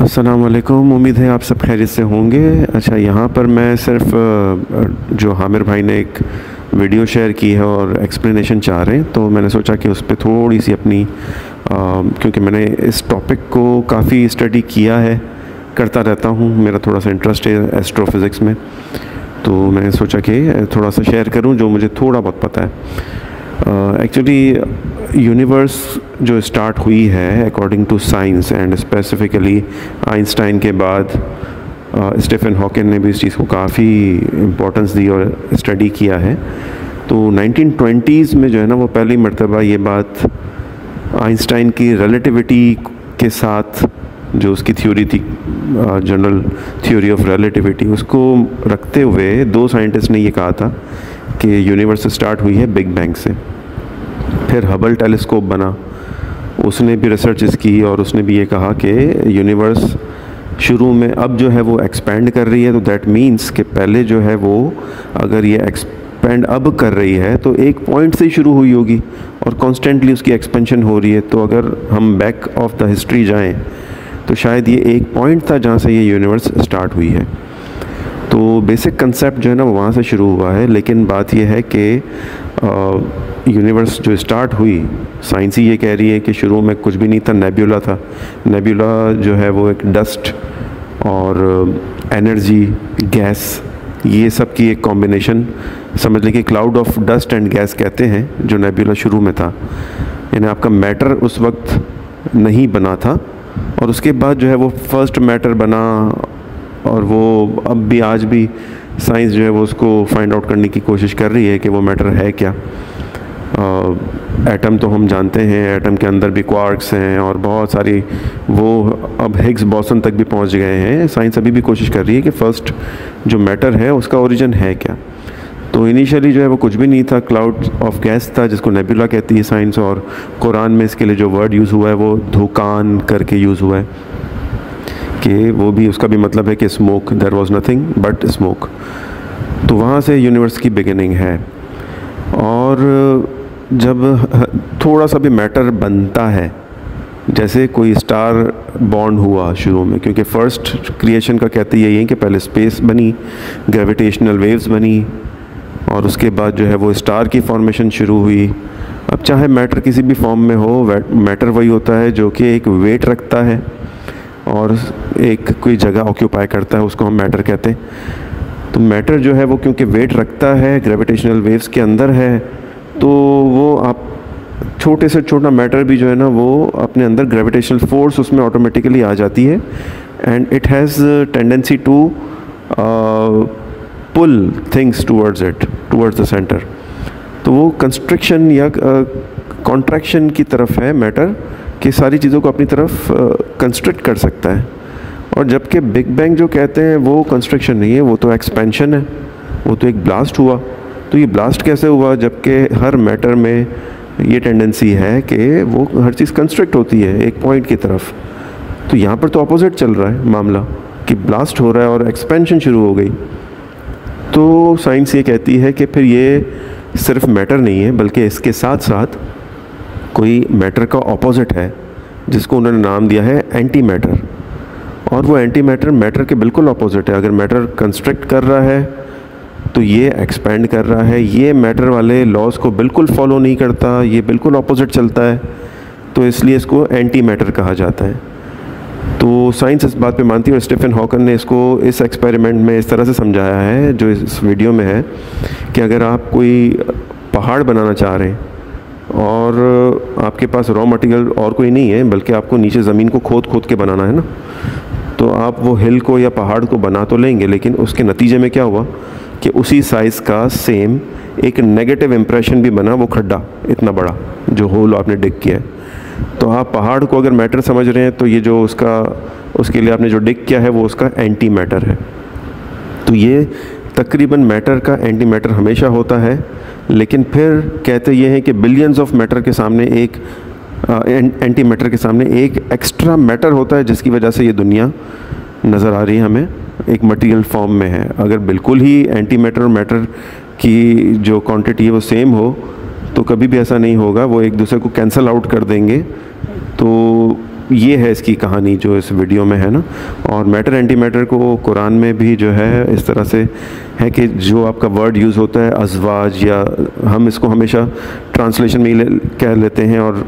अस्सलाम वालेकुम। उम्मीद है आप सब खैरियत से होंगे। अच्छा, यहाँ पर मैं सिर्फ जो हामिर भाई ने एक वीडियो शेयर की है और एक्सप्लेनेशन चाह रहे हैं, तो मैंने सोचा कि उस पर थोड़ी सी अपनी क्योंकि मैंने इस टॉपिक को काफ़ी स्टडी किया है, करता रहता हूँ, मेरा थोड़ा सा इंटरेस्ट है एस्ट्रोफिज़िक्स में, तो मैंने सोचा कि थोड़ा सा शेयर करूँ जो मुझे थोड़ा बहुत पता है। एक्चुअली यूनिवर्स जो स्टार्ट हुई है according to science and specifically Einstein के बाद स्टीफन हॉकिंग ने भी इस चीज़ को काफ़ी इम्पोर्टेंस दी और स्टडी किया है। तो 1920s में जो है ना, वो पहली मर्तबा ये बात आइंस्टाइन की रिलेटिविटी के साथ जो उसकी थ्योरी थी, जनरल थ्योरी ऑफ रिलेटिविटी, उसको रखते हुए दो साइंटिस्ट ने ये कहा था कि यूनिवर्स स्टार्ट हुई है बिग बैंग से। फिर हबल टेलीस्कोप बना, उसने भी रिसर्च की और उसने भी ये कहा कि यूनिवर्स शुरू में अब जो है वो एक्सपेंड कर रही है, तो दैट मीन्स कि पहले जो है वो अगर ये एक्सपेंड अब कर रही है तो एक पॉइंट से ही शुरू हुई होगी और कॉन्स्टेंटली उसकी एक्सपेंशन हो रही है। तो अगर हम बैक ऑफ द हिस्ट्री जाएं तो शायद ये एक पॉइंट था जहाँ से ये यूनिवर्स स्टार्ट हुई है। तो बेसिक कंसेप्ट जो है ना वो वहाँ से शुरू हुआ है। लेकिन बात यह है कि यूनिवर्स जो स्टार्ट हुई, साइंस ही ये कह रही है कि शुरू में कुछ भी नहीं था, नेब्यूला था। नेब्यूला जो है वो एक डस्ट और एनर्जी, गैस, ये सब की एक कॉम्बिनेशन, समझ लें कि cloud of dust and gas कहते हैं जो नेब्यूला शुरू में था। यानी आपका मैटर उस वक्त नहीं बना था और उसके बाद जो है वो फर्स्ट मैटर बना, और वो अब भी आज भी साइंस जो है वो उसको फाइंड आउट करने की कोशिश कर रही है कि वो मैटर है क्या। एटम तो हम जानते हैं, एटम के अंदर भी क्वार्क्स हैं और बहुत सारी, वो अब हिग्स बॉसन तक भी पहुंच गए हैं। साइंस अभी भी कोशिश कर रही है कि फ़र्स्ट जो मैटर है उसका ओरिजिन है क्या। तो इनिशियली जो है वो कुछ भी नहीं था, क्लाउड ऑफ गैस था जिसको नेबुला कहती है साइंस, और कुरान में इसके लिए जो वर्ड यूज़ हुआ है वो धुकान करके यूज़ हुआ है, कि वो भी उसका भी मतलब है कि smoke, there was nothing but smoke. तो वहाँ से यूनिवर्स की बिगिनिंग है। और जब थोड़ा सा भी मैटर बनता है, जैसे कोई स्टार बॉर्न हुआ शुरू में, क्योंकि फ़र्स्ट क्रिएशन का कहते यही है कि पहले स्पेस बनी, ग्रेविटेशनल वेव्स बनी और उसके बाद जो है वो स्टार की फॉर्मेशन शुरू हुई। अब चाहे मैटर किसी भी फॉर्म में हो, मैटर वही होता है जो कि एक वेट रखता है और एक कोई जगह ऑक्यूपाई करता है, उसको हम मैटर कहते हैं। तो मैटर जो है वो क्योंकि वेट रखता है, ग्रेविटेशनल वेव्स के अंदर है, तो वो आप छोटे से छोटा मैटर भी जो है ना वो अपने अंदर ग्रेविटेशनल फोर्स उसमें ऑटोमेटिकली आ जाती है and it has tendency to pull things towards it, towards the centre. तो वो कंस्ट्रिक्शन या कॉन्ट्रैक्शन की तरफ है मैटर, कि सारी चीज़ों को अपनी तरफ कंस्ट्रिक्ट कर सकता है। और जबकि बिग बैंग जो कहते हैं वो कंस्ट्रक्शन नहीं है, वो तो एक्सपेंशन है, वो तो एक ब्लास्ट हुआ। तो ये ब्लास्ट कैसे हुआ, जबकि हर मैटर में ये टेंडेंसी है कि वो हर चीज़ कंस्ट्रक्ट होती है एक पॉइंट की तरफ। तो यहाँ पर तो अपोजिट चल रहा है मामला, कि ब्लास्ट हो रहा है और एक्सपेंशन शुरू हो गई। तो साइंस ये कहती है कि फिर ये सिर्फ मैटर नहीं है, बल्कि इसके साथ साथ कोई मैटर का ऑपोजिट है जिसको उन्होंने नाम दिया है एंटी मैटर। और वो एंटी मैटर मैटर के बिल्कुल ऑपोजिट है। अगर मैटर कंस्ट्रक्ट कर रहा है तो ये एक्सपेंड कर रहा है, ये मैटर वाले लॉज को बिल्कुल फॉलो नहीं करता, ये बिल्कुल ऑपोजिट चलता है, तो इसलिए इसको एंटी मैटर कहा जाता है। तो साइंस इस बात पे मानती है और स्टीफन हॉकिंग ने इसको इस एक्सपेरिमेंट में इस तरह से समझाया है जो इस वीडियो में है, कि अगर आप कोई पहाड़ बनाना चाह रहे हैं और आपके पास रॉ मटेरियल और कोई नहीं है, बल्कि आपको नीचे ज़मीन को खोद खोद के बनाना है ना, तो आप वो हिल को या पहाड़ को बना तो लेंगे, लेकिन उसके नतीजे में क्या हुआ कि उसी साइज़ का सेम एक नेगेटिव इम्प्रेशन भी बना, वो खड्डा इतना बड़ा जो होल आपने डिग किया है। तो आप पहाड़ को अगर मैटर समझ रहे हैं तो ये जो उसके लिए आपने जो डिग किया है वो उसका एंटी मैटर है। तो ये तकरीबन मैटर का एंटी मैटर हमेशा होता है। लेकिन फिर कहते ये हैं कि बिलियंस ऑफ मैटर के सामने एक एंटी मैटर के सामने एक एक्स्ट्रा मैटर होता है, जिसकी वजह से ये दुनिया नज़र आ रही है हमें, एक मटेरियल फॉर्म में है। अगर बिल्कुल ही एंटी मैटर और मैटर की जो क्वांटिटी है वो सेम हो तो कभी भी ऐसा नहीं होगा, वो एक दूसरे को कैंसल आउट कर देंगे। तो ये है इसकी कहानी जो इस वीडियो में है ना। और मैटर एंटी मैटर को कुरान में भी जो है इस तरह से है कि जो आपका वर्ड यूज़ होता है अज़वाज, या हम इसको हमेशा ट्रांसलेशन में कह लेते हैं और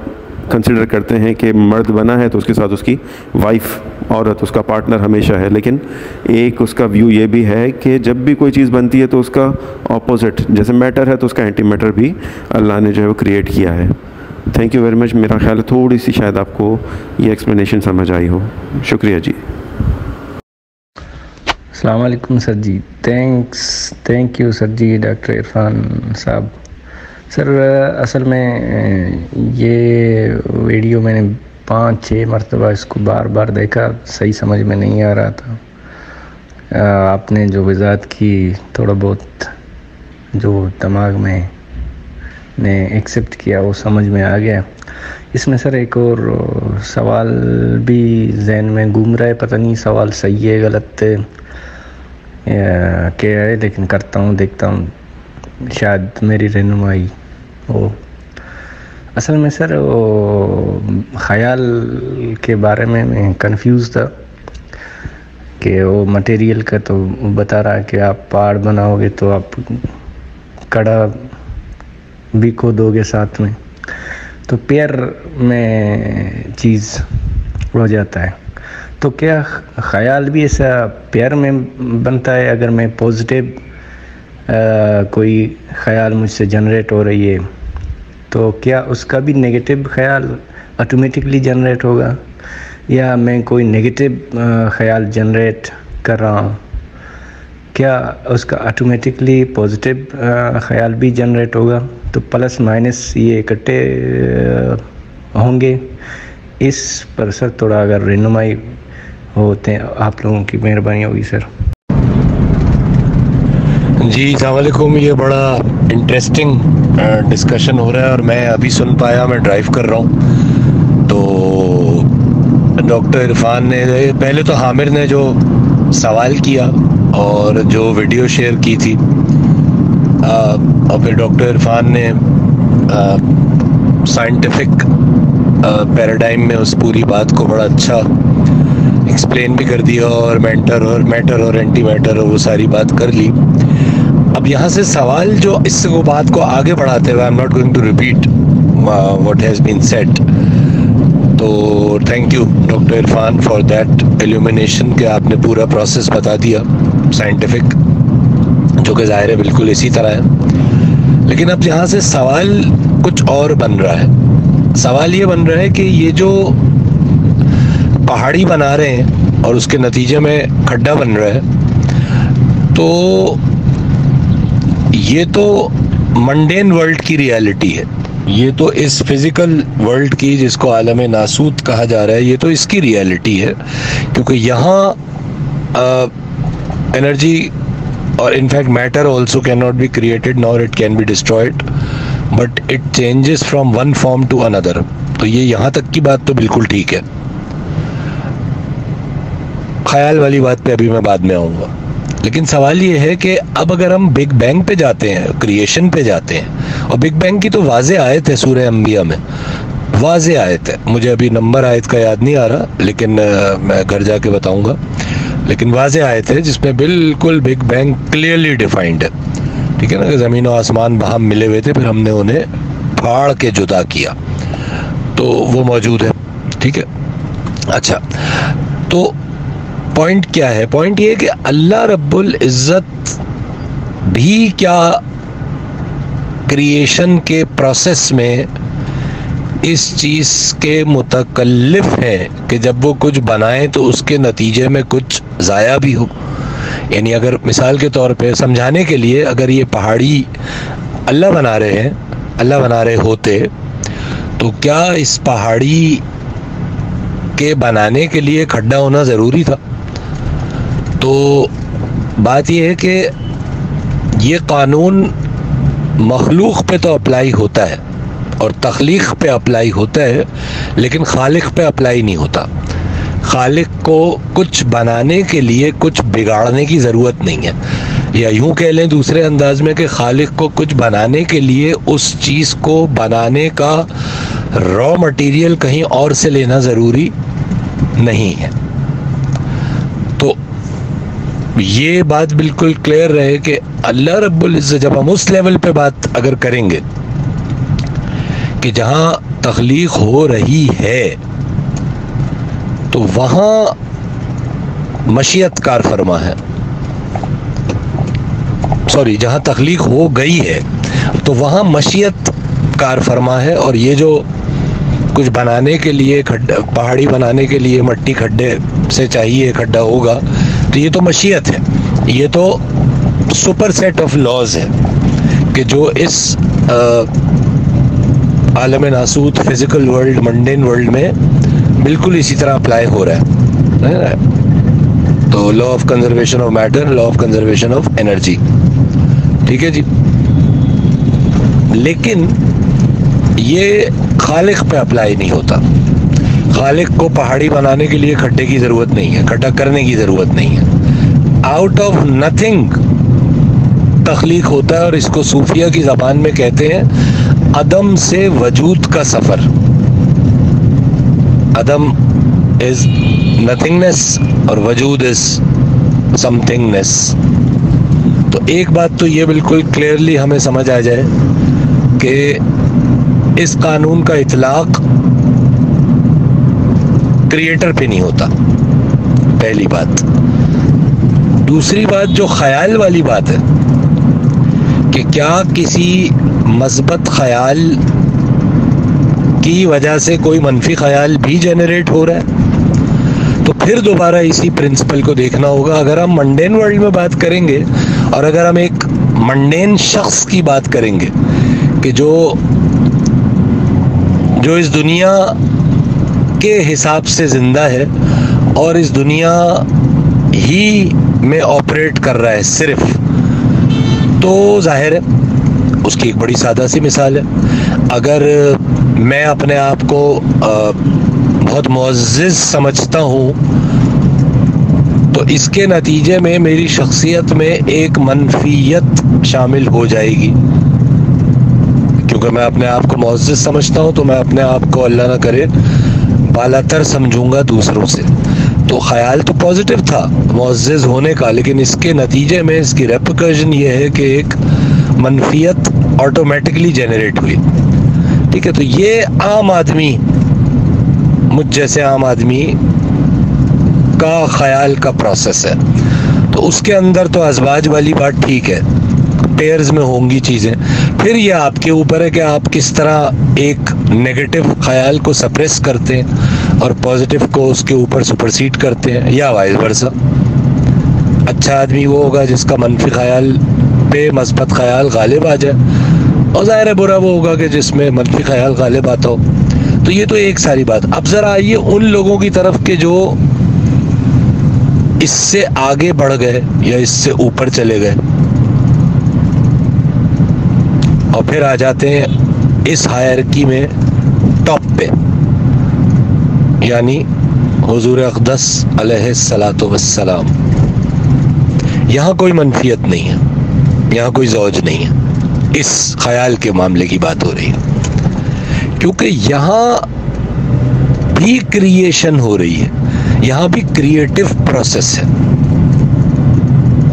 कंसिडर करते हैं कि मर्द बना है तो उसके साथ उसकी वाइफ, औरत, उसका पार्टनर हमेशा है। लेकिन एक उसका व्यू ये भी है कि जब भी कोई चीज़ बनती है तो उसका ऑपोजिट, जैसे मैटर है तो उसका एंटी मैटर भी अल्लाह ने जो है वो क्रिएट किया है। Thank you very much. मेरा ख्याल है थोड़ी सी शायद आपको ये एक्सप्लेनेशन समझ आई हो। शुक्रिया जी। अस्सलाम वालेकुम sir ji. Thank you sir ji, doctor Irfan साहब। सर असल में ये वीडियो मैंने 5-6 मरतबा इसको बार बार देखा, सही समझ में नहीं आ रहा था। आपने जो वजाहत की थोड़ा बहुत जो दिमाग में ने एक्सेप्ट किया वो समझ में आ गया। इसमें सर एक और सवाल भी जहन में घूम रहा है, पता नहीं सवाल सही है गलत है क्या है, लेकिन करता हूँ, देखता हूँ, शायद मेरी रहनुमाई हो। असल में सर वो ख़याल के बारे में मैं कंफ्यूज था कि वो मटेरियल का तो बता रहा है कि आप पहाड़ बनाओगे तो आप कड़ा भी खोदोगे साथ में, तो पैर में चीज़ हो जाता है। तो क्या ख़याल भी ऐसा पैर में बनता है? अगर मैं पॉजिटिव कोई ख़याल मुझसे जनरेट हो रही है तो क्या उसका भी नेगेटिव ख़याल ऑटोमेटिकली जनरेट होगा, या मैं कोई नेगेटिव ख़याल जनरेट कर रहा हूँ क्या उसका ऑटोमेटिकली पॉजिटिव ख़याल भी जनरेट होगा? तो प्लस माइनस ये इकट्ठे होंगे? इस पर सर थोड़ा अगर रहनुमाई होते हैं आप लोगों की मेहरबानी होगी सर। जी अस्सलाम वालेकुम। ये बड़ा इंटरेस्टिंग डिस्कशन हो रहा है और मैं अभी सुन पाया, मैं ड्राइव कर रहा हूँ। तो डॉक्टर इरफान ने पहले तो हामिर ने जो सवाल किया और जो वीडियो शेयर की थी, और फिर डॉक्टर इरफान ने साइंटिफिक पैराडाइम में उस पूरी बात को बड़ा अच्छा एक्सप्लेन भी कर दिया, और मैटर और एंटी मैटर और वो सारी बात कर ली। अब यहाँ से सवाल जो इस बात को आगे बढ़ाते हुए, I am not going to repeat what has been said. तो thank you doctor Irfan for that illumination कि आपने पूरा प्रोसेस बता दिया साइंटिफिक, जो कि ज़ाहिर है बिल्कुल इसी तरह है। लेकिन अब यहाँ से सवाल कुछ और बन रहा है। सवाल ये बन रहा है कि ये जो पहाड़ी बना रहे हैं और उसके नतीजे में खड्डा बन रहा है, तो ये तो मंडेन वर्ल्ड की रियलिटी है। ये तो इस फिज़िकल वर्ल्ड की, जिसको आलम नासूत कहा जा रहा है, ये तो इसकी रियलिटी है। क्योंकि यहाँ एनर्जी और in fact matter also can not be created nor it can be destroyed, but it changes from one form to another. तो ये यहाँ तक की बात तो बिल्कुल ठीक है। ख्याल वाली बात पे अभी मैं बाद में आऊँगा। लेकिन सवाल ये है कि अब अगर हम बिग बैंग पे जाते हैं, क्रिएशन पे जाते हैं, और बिग बैंग की तो वाज़े आयत है सूरह अंबिया में, वाज़े आयत है। मुझे अभी नंबर आयत का याद नहीं आ रहा, लेकिन मैं घर जाके बताऊंगा। लेकिन वाज़े आयत है जिसमें बिल्कुल बिग बैंग क्लियरली डिफाइंड है, ठीक है ना, कि ज़मीन और आसमान वहाँ मिले हुए थे, फिर हमने उन्हें फाड़ के जुदा किया, तो वो मौजूद है, ठीक है। अच्छा, तो पॉइंट क्या है? पॉइंट ये है कि अल्लाह रब्बुल इज़्ज़त भी क्या क्रिएशन के प्रोसेस में इस चीज़ के मुतकल्लिफ है कि जब वो कुछ बनाए तो उसके नतीजे में कुछ ज़ाया भी हो। यानी अगर मिसाल के तौर पे समझाने के लिए, अगर ये पहाड़ी अल्लाह बना रहे हैं, अल्लाह बना रहे होते, तो क्या इस पहाड़ी के बनाने के लिए खड्डा होना ज़रूरी था? तो बात यह है कि ये कानून मखलूक पे तो अप्लाई होता है और तख्लीक पे अप्लाई होता है, लेकिन खालिक पे अप्लाई नहीं होता। खालिक को कुछ बनाने के लिए कुछ बिगाड़ने की ज़रूरत नहीं है, या यूँ कह लें दूसरे अंदाज में कि खालिक को कुछ बनाने के लिए उस चीज़ को बनाने का रॉ मटेरियल कहीं और से लेना ज़रूरी नहीं है। तो ये बात बिल्कुल क्लियर रहे कि अल्लाह रब्बुल इज़्ज़त, जब हम उस लेवल पे बात अगर करेंगे कि जहां तख्लीक हो रही है, तो वहां मशीयत कार फरमा है, सॉरी, जहां तख्लीक हो गई है तो वहां मशीयत कार फरमा है। और ये जो कुछ बनाने के लिए पहाड़ी बनाने के लिए मट्टी खड्डे से चाहिए, खड्डा होगा, तो ये तो मशीयत है, ये तो सुपर सेट ऑफ लॉज है कि जो इस आलम नासूत फिजिकल वर्ल्ड, मंडेन वर्ल्ड में बिल्कुल इसी तरह अप्लाई हो रहा है। तो law of conservation of matter, law of conservation of energy, ठीक है जी। लेकिन ये खालिक पे अप्लाई नहीं होता। खालिक को पहाड़ी बनाने के लिए खड्डे की ज़रूरत नहीं है, खड्डा करने की ज़रूरत नहीं है। आउट ऑफ नथिंग तख्लीक होता है, और इसको सूफिया की ज़बान में कहते हैं अदम से वजूद का सफ़र। अदम इज़ नथिंगनेस और वजूद इज़ समथिंगनेस। तो एक बात तो ये बिल्कुल क्लियरली हमें समझ आ जाए कि इस कानून का इतलाक क्रिएटर पे नहीं होता, पहली बात। दूसरी बात, जो ख्याल वाली बात है कि क्या किसी मस्बत ख्याल की वजह से कोई मनफी ख्याल भी जनरेट हो रहा है, तो फिर दोबारा इसी प्रिंसिपल को देखना होगा। अगर हम मंडेन वर्ल्ड में बात करेंगे और अगर हम एक मंडेन शख्स की बात करेंगे कि जो इस दुनिया के हिसाब से ज़िंदा है और इस दुनिया ही में ऑपरेट कर रहा है सिर्फ, तो जाहिर है उसकी एक बड़ी सादा सी मिसाल है। अगर मैं अपने आप को बहुत मुअज़्ज़िज़ समझता हूँ, तो इसके नतीजे में मेरी शख्सियत में एक मनफियत शामिल हो जाएगी, क्योंकि मैं अपने आप को मुअज़्ज़िज़ समझता हूँ, तो मैं अपने आप को अल्लाह ना करे बालातर समझूंगा दूसरों से। तो ख्याल तो पॉजिटिव था मुअज़्ज़िज़ होने का, लेकिन इसके नतीजे में इसकी रेपरकशन ये है कि एक मनफियत ऑटोमेटिकली जनरेट हुई, ठीक है। तो ये आम आदमी, मुझ जैसे आम आदमी का ख्याल का प्रोसेस है। तो उसके अंदर तो अज़वाज वाली बात ठीक है, पेयर्स में होंगी चीज़ें। फिर ये आपके ऊपर है कि आप किस तरह एक नेगेटिव ख्याल को सप्रेस करते हैं और पॉजिटिव को उसके ऊपर सुपरसीड करते हैं, या वाइस वर्सा। अच्छा आदमी वो होगा जिसका मनफी ख्याल पे मस्बत ख्याल गालिब आ जाए, और ज़ाहिर है बुरा वो होगा कि जिसमें मनफी ख्याल गालिब आता हो। तो ये तो एक सारी बात। अब ज़रा आइए उन लोगों की तरफ के जो इससे आगे बढ़ गए या इससे ऊपर चले गए, और फिर आ जाते हैं इस हायरकी में टॉप पे, यानी हुजूर अक़दस अलैहिस्सलातु वस्सलाम। यहाँ कोई मनफियत नहीं है, यहाँ कोई ज़ौज नहीं है, इस ख्याल के मामले की बात हो रही है, क्योंकि यहाँ भी क्रिएशन हो रही है, यहाँ भी क्रिएटिव प्रोसेस है।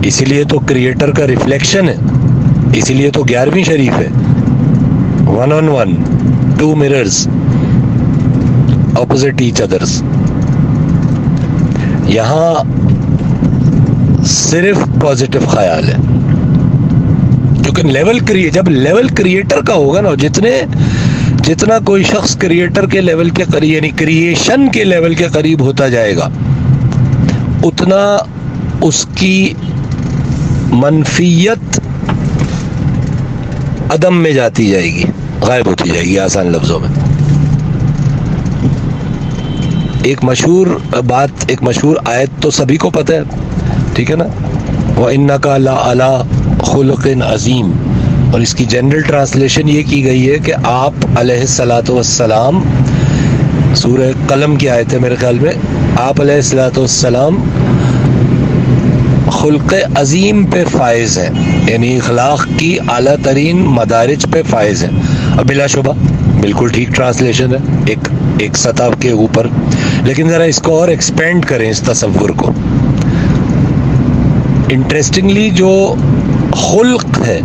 इसीलिए तो क्रिएटर का रिफ्लेक्शन है, इसीलिए तो 11वीं शरीफ है, 1 on 1, 2 mirrors opposite each others। यहाँ सिर्फ पॉजिटिव ख्याल है, क्योंकि जब लेवल क्रिएटर का होगा ना, जितना कोई शख्स क्रिएटर के लेवल के करीब, यानी क्रिएशन के लेवल के करीब होता जाएगा, उतना उसकी मनफियत अदम में जाती जाएगी, गायब होती जाएगी, आसान लफ्जों में। एक मशहूर आयत तो सभी को पता है, ठीक है ना, व इन्नका लअला खुलुक़िन अज़ीम, और इसकी जनरल ट्रांसलेशन ये की गई है कि आप अलैहिस्सलातु वस्सलाम, सूरह कलम की आयत है मेरे ख्याल में, आप अलैहिस्सलातु वस्सलाम खुल्क़ अज़ीम पे फाइज हैं, यानी इखलाक़ की आला तरीन मदारिज पे फाइज हैं। अब बिलाशुबा बिल्कुल ठीक ट्रांसलेशन है, एक सतह के ऊपर, लेकिन ज़रा इसको और एक्सपेंड करें इस तसव्वुर को। इंटरेस्टिंगली जो खुल्क है,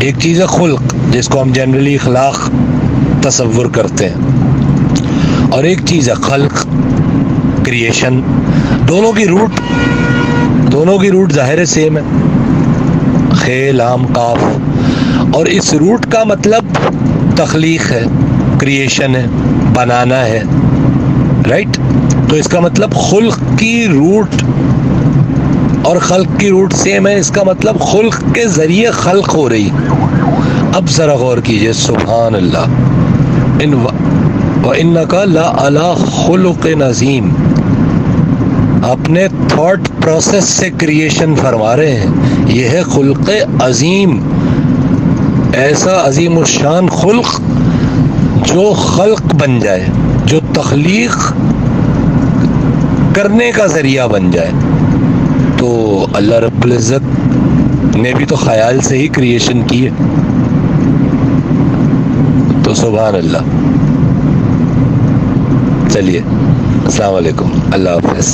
एक चीज़ है खुल्क जिसको हम जनरली इखलाक तसव्वुर करते हैं, और एक चीज़ है खल्क, क्रिएशन। दोनों की रूट ज़ाहिर सेम है, खे लाम काफ, और इस रूट का मतलब तख्लीक है, क्रिएशन है, बनाना है, राइट। तो इसका मतलब खुल्क की रूट और खल्क की रूट सेम है, इसका मतलब खुल्क के ज़रिए खल्क हो रही। अब ज़रा गौर कीजिए, सुभान अल्लाह, इन्नका ला अला खुलुक़िन अज़ीम, अपने थॉट प्रोसेस से क्रिएशन फरमा रहे हैं। यह है खुल्क़ अज़ीम, ऐसा अज़ीम शान खुल्क़ जो खल्क़ बन जाए, जो तख्लीक करने का ज़रिया बन जाए। तो अल्लाह रब्बुल इज़्ज़त ने भी तो ख्याल से ही क्रिएशन की है। तो सुभान अल्लाह। चलिए, अस्सलाम वालेकुम, अल्लाह हाफ़िज़।